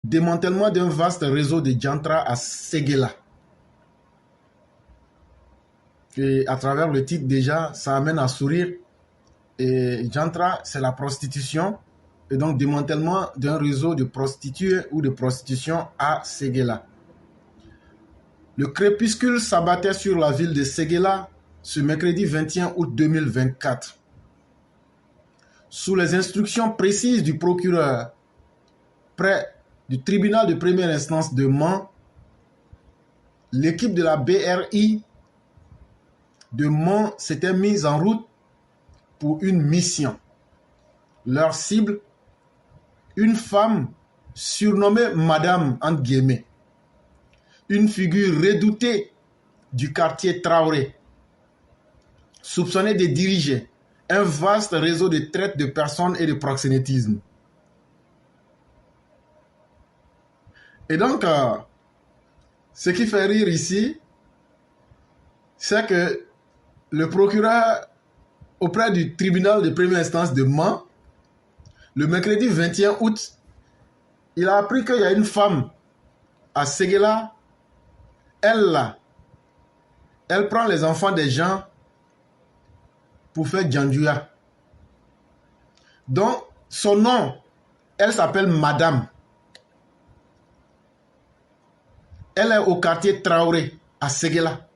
démantèlement d'un vaste réseau de Jantra à Séguéla. Et à travers le titre déjà, ça amène à sourire. Et Jantra, c'est la prostitution. Et donc démantèlement d'un réseau de prostituées ou de prostitution à Séguéla. Le crépuscule s'abattait sur la ville de Séguéla ce mercredi 21 août 2024. Sous les instructions précises du procureur près du tribunal de première instance de Mans, l'équipe de la BRI de Mans s'était mise en route pour une mission. Leur cible, une femme surnommée Madame, entre guillemets, une figure redoutée du quartier Traoré, soupçonnée de diriger un vaste réseau de traite de personnes et de proxénétisme. Et donc, ce qui fait rire ici, c'est que le procureur auprès du tribunal de première instance de Mans, le mercredi 21 août, il a appris qu'il y a une femme à Séguéla. Elle prend les enfants des gens pour faire Djandouya. Donc, son nom, elle s'appelle Madame. Elle est au quartier Traoré, à Séguéla.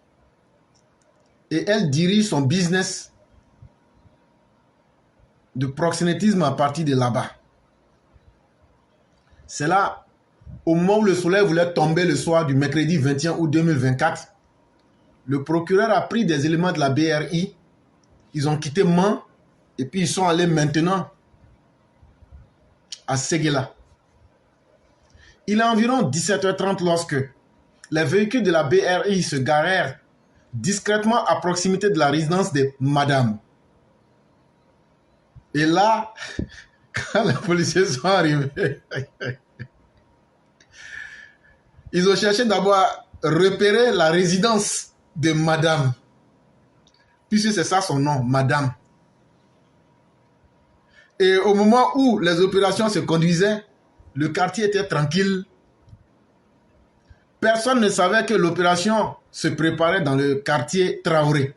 Et elle dirige son business de proxénétisme à partir de là-bas. C'est là, au moment où le soleil voulait tomber le soir du mercredi 21 août 2024, le procureur a pris des éléments de la BRI. Ils ont quitté Mans et puis ils sont allés maintenant à Séguéla. Il est environ 17h30 lorsque les véhicules de la BRI se garèrent discrètement à proximité de la résidence de Madame. Et là, quand les policiers sont arrivés, ils ont cherché d'abord à repérer la résidence de Madame, puisque c'est ça son nom, Madame. Et au moment où les opérations se conduisaient, le quartier était tranquille. Personne ne savait que l'opération se préparait dans le quartier Traoré.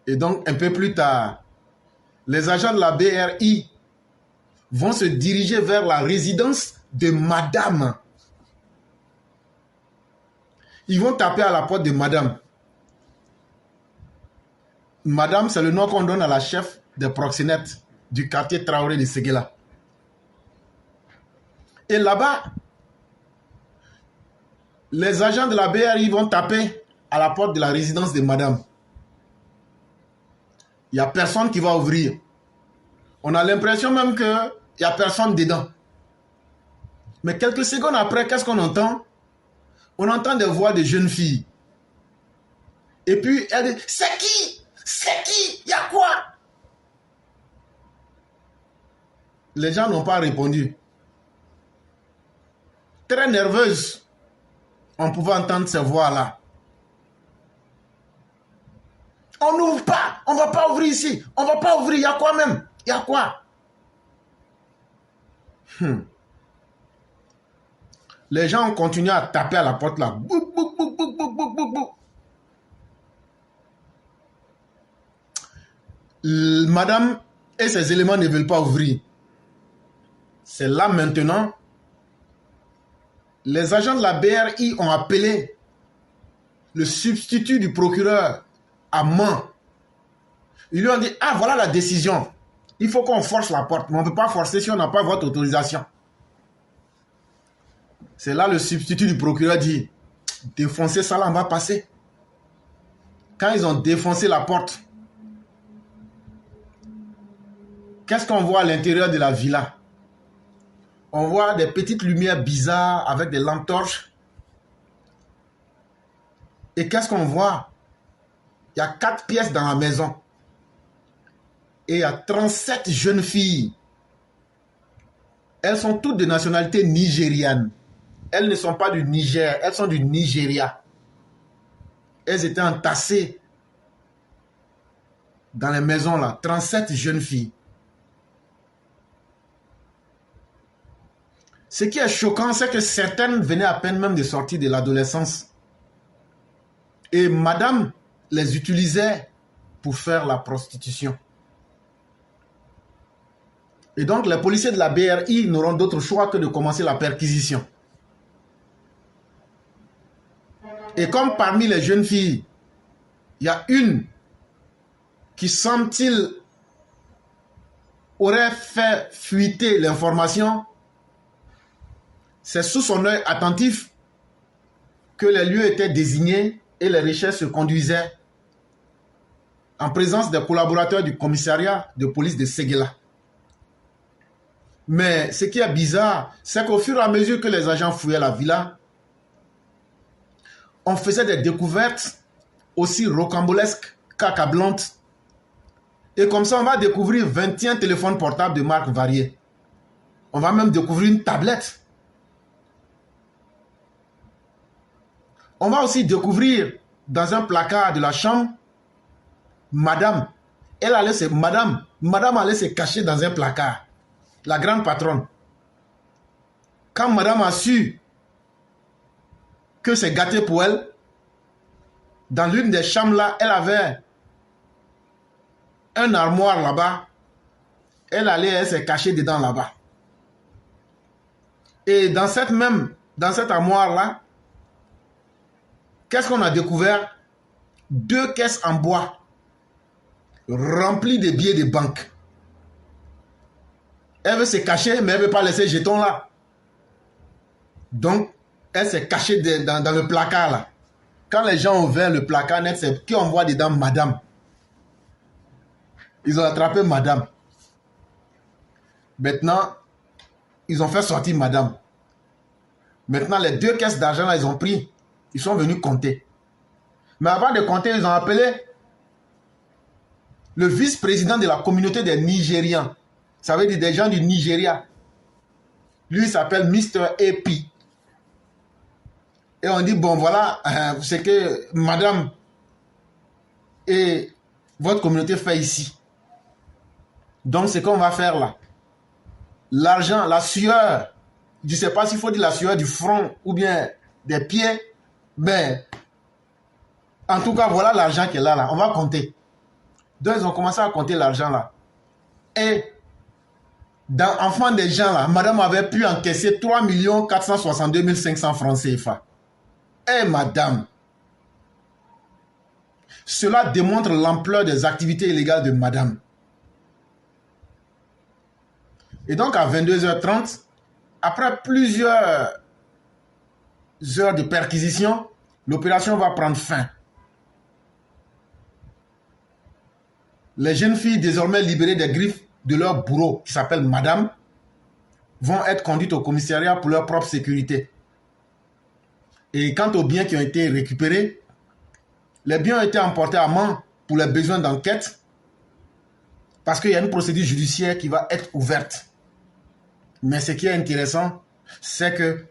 Et donc, un peu plus tard, les agents de la BRI vont se diriger vers la résidence de Madame. Ils vont taper à la porte de Madame. Madame, c'est le nom qu'on donne à la chef des proxénètes du quartier Traoré de Séguéla. Et là-bas, les agents de la BRI vont taper à la porte de la résidence de Madame. Il n'y a personne qui va ouvrir. On a l'impression même qu'il n'y a personne dedans. Mais quelques secondes après, qu'est-ce qu'on entend? On entend des voix de jeunes filles. Et puis, elle dit, c'est qui? C'est qui? Il y a quoi? Les gens n'ont pas répondu. Très nerveuse, on pouvait entendre ces voix-là. On n'ouvre pas, on ne va pas ouvrir ici, on ne va pas ouvrir, il y a quoi même? Il y a quoi? Les gens ont continué à taper à la porte là. Bouc, bouc, bouc, bouc, bouc, bouc, bouc, bouc. Madame et ses éléments ne veulent pas ouvrir. C'est là maintenant, les agents de la BRI ont appelé le substitut du procureur à Mans. Ils lui ont dit, ah voilà la décision. Il faut qu'on force la porte. Mais on ne peut pas forcer si on n'a pas votre autorisation. C'est là le substitut du procureur dit, défoncer ça là, on va passer. Quand ils ont défoncé la porte, qu'est-ce qu'on voit à l'intérieur de la villa? On voit des petites lumières bizarres avec des lampes torches. Et qu'est-ce qu'on voit? Il y a 4 pièces dans la maison. Et il y a 37 jeunes filles. Elles sont toutes de nationalité nigériane. Elles ne sont pas du Niger, elles sont du Nigeria. Elles étaient entassées dans les maisons là. 37 jeunes filles. Ce qui est choquant, c'est que certaines venaient à peine même de sortir de l'adolescence. Et madame les utilisait pour faire la prostitution. Et donc, les policiers de la BRI n'auront d'autre choix que de commencer la perquisition. Et comme parmi les jeunes filles, il y a une qui, semble-t-il, aurait fait fuiter l'information, c'est sous son œil attentif que les lieux étaient désignés et les recherches se conduisaient en présence des collaborateurs du commissariat de police de Séguéla. Mais ce qui est bizarre, c'est qu'au fur et à mesure que les agents fouillaient la villa, on faisait des découvertes aussi rocambolesques qu'accablantes. Et comme ça, on va découvrir 21 téléphones portables de marques variées. On va même découvrir une tablette. On va aussi découvrir dans un placard de la chambre, madame. Madame allait se cacher dans un placard. La grande patronne. Quand madame a su que c'est gâté pour elle, dans l'une des chambres là, elle avait un armoire là-bas. Elle s'est cachée dedans là-bas. Et dans cette armoire là, qu'est-ce qu'on a découvert? 2 caisses en bois remplies de billets de banque. Elle veut se cacher, mais elle ne veut pas laisser jetons là. Donc, elle s'est cachée dans le placard là. Quand les gens ont ouvert le placard net, c'est qui on voit dedans madame. Ils ont attrapé madame. Maintenant, ils ont fait sortir madame. Maintenant, les 2 caisses d'argent là, ils ont pris. Ils sont venus compter. Mais avant de compter, ils ont appelé le vice-président de la communauté des Nigérians. Ça veut dire des gens du Nigeria. Lui, il s'appelle Mr. Epi. Et on dit, bon voilà, c'est que madame et votre communauté fait ici. Donc, ce qu'on va faire là, l'argent, la sueur, je ne sais pas s'il faut dire la sueur du front ou bien des pieds, mais en tout cas, voilà l'argent qui est là. On va compter. Donc, ils ont commencé à compter l'argent là. Et dans Enfant des gens là, madame avait pu encaisser 3 462 500 francs CFA. Eh madame, cela démontre l'ampleur des activités illégales de madame. Et donc à 22h30, après plusieurs heures de perquisition, l'opération va prendre fin. Les jeunes filles désormais libérées des griffes de leur bourreau, qui s'appelle madame, vont être conduites au commissariat pour leur propre sécurité. Et quant aux biens qui ont été récupérés, les biens ont été emportés à Mans pour les besoins d'enquête parce qu'il y a une procédure judiciaire qui va être ouverte. Mais ce qui est intéressant, c'est que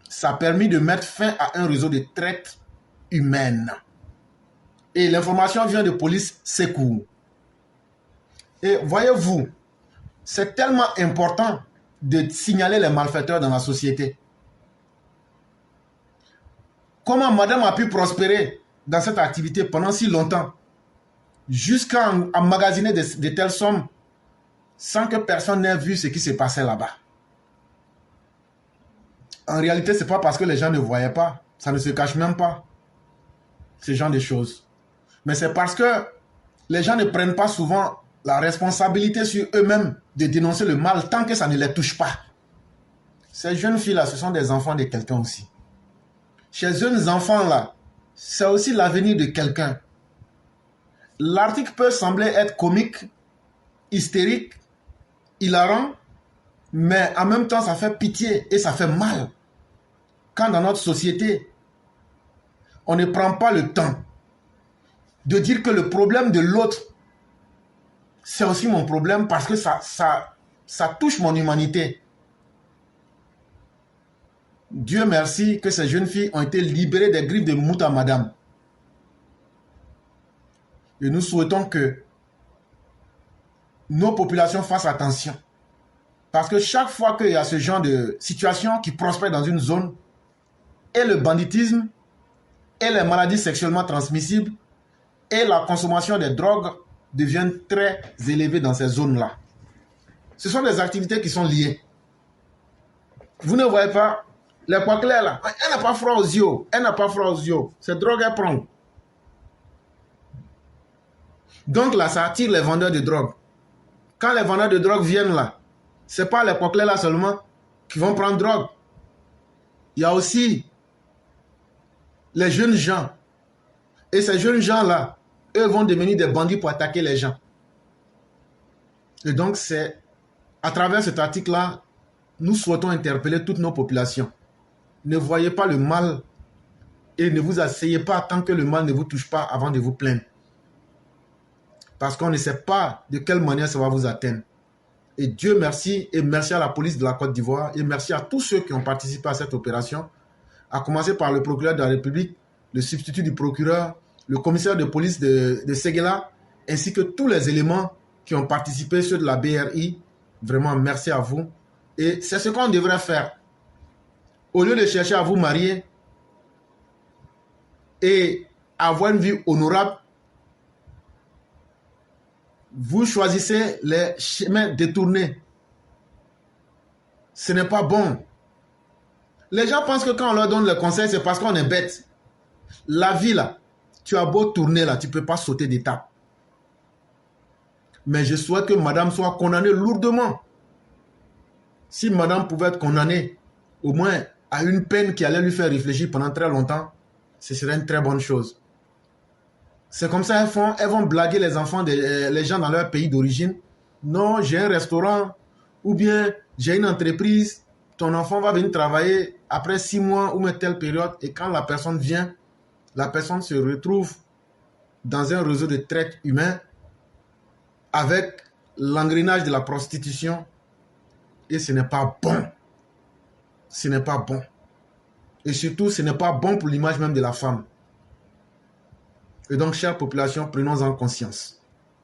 ça a permis de mettre fin à un réseau de traite humaine. Et l'information vient de police secours. Et voyez-vous, c'est tellement important de signaler les malfaiteurs dans la société. Comment madame a pu prospérer dans cette activité pendant si longtemps, jusqu'à emmagasiner de telles sommes sans que personne n'ait vu ce qui se passait là-bas. En réalité, ce n'est pas parce que les gens ne voyaient pas, ça ne se cache même pas, ce genre de choses. Mais c'est parce que les gens ne prennent pas souvent la responsabilité sur eux-mêmes de dénoncer le mal tant que ça ne les touche pas. Ces jeunes filles-là, ce sont des enfants de quelqu'un aussi. Ces jeunes enfants-là, c'est aussi l'avenir de quelqu'un. L'article peut sembler être comique, hystérique, hilarant, mais en même temps, ça fait pitié et ça fait mal. Quand dans notre société, on ne prend pas le temps de dire que le problème de l'autre, c'est aussi mon problème parce que ça touche mon humanité. Dieu merci que ces jeunes filles ont été libérées des griffes de Mouta Madame. Et nous souhaitons que nos populations fassent attention. Parce que chaque fois qu'il y a ce genre de situation qui prospère dans une zone, et le banditisme, et les maladies sexuellement transmissibles, et la consommation des drogues deviennent très élevées dans ces zones-là. Ce sont des activités qui sont liées. Vous ne voyez pas, les poids clairs là, elle n'a pas froid aux yeux, elle n'a pas froid aux yeux. Cette drogue, elle prend. Donc là, ça attire les vendeurs de drogue. Quand les vendeurs de drogue viennent là, ce n'est pas les poids clairs là seulement qui vont prendre drogue. Il y a aussi les jeunes gens. Et ces jeunes gens-là, eux vont devenir des bandits pour attaquer les gens. Et donc, c'est à travers cet article-là, nous souhaitons interpeller toutes nos populations. Ne voyez pas le mal et ne vous asseyez pas tant que le mal ne vous touche pas avant de vous plaindre. Parce qu'on ne sait pas de quelle manière ça va vous atteindre. Et Dieu merci, et merci à la police de la Côte d'Ivoire, et merci à tous ceux qui ont participé à cette opération, à commencer par le procureur de la République, le substitut du procureur, le commissaire de police de Séguéla, ainsi que tous les éléments qui ont participé, ceux de la BRI. Vraiment, merci à vous. Et c'est ce qu'on devrait faire. Au lieu de chercher à vous marier et avoir une vie honorable, vous choisissez les chemins détournés. Ce n'est pas bon. Les gens pensent que quand on leur donne le conseil, c'est parce qu'on est bête. La vie, là, tu as beau tourner, là, tu ne peux pas sauter d'étape. Mais je souhaite que madame soit condamnée lourdement. Si madame pouvait être condamnée, au moins à une peine qui allait lui faire réfléchir pendant très longtemps, ce serait une très bonne chose. C'est comme ça elles vont blaguer les enfants, les gens dans leur pays d'origine. Non, j'ai un restaurant ou bien j'ai une entreprise. Ton enfant va venir travailler après 6 mois ou même telle période. Et quand la personne vient, la personne se retrouve dans un réseau de traite humain avec l'engrenage de la prostitution. Et ce n'est pas bon. Ce n'est pas bon. Et surtout, ce n'est pas bon pour l'image même de la femme. Et donc, chère population, prenons-en conscience.